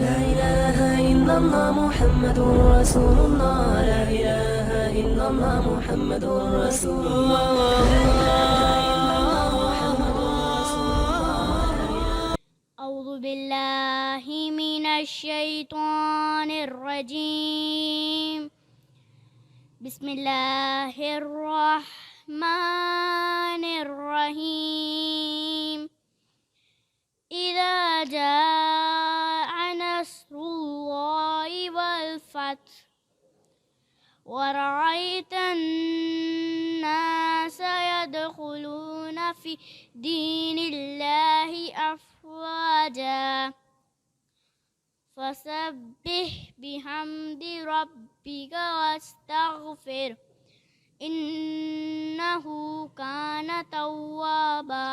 لا إله إلا الله محمد رسول الله لا إله إلا الله محمد رسول الله أعوذ بالله من الشيطان الرجيم بسم الله الرحمن الرحيم إذا جاء نصر الله والفتح ورأيت الناس يدخلون في دين الله أفواجا فسبح بحمد ربك واستغفر إنه كان توابا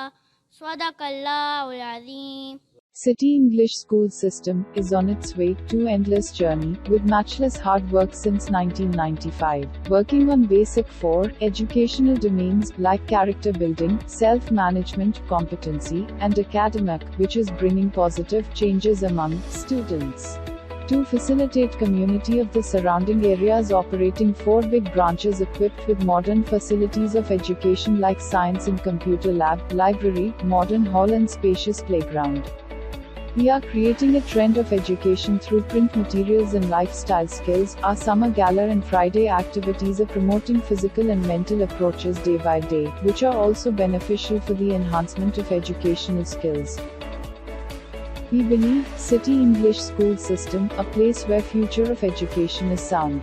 صدق الله العظيم. City English School System is on its way to endless journey, with matchless hard work since 1995, working on basic 4 educational domains like character building, self-management, competency, and academic, which is bringing positive changes among students. To facilitate community of the surrounding areas, operating 4 big branches equipped with modern facilities of education like science and computer lab, library, modern hall and spacious playground. We are creating a trend of education through print materials and lifestyle skills. Our summer gala and Friday activities are promoting physical and mental approaches day by day, which are also beneficial for the enhancement of educational skills. We believe City English School System, a place where future of education is sound.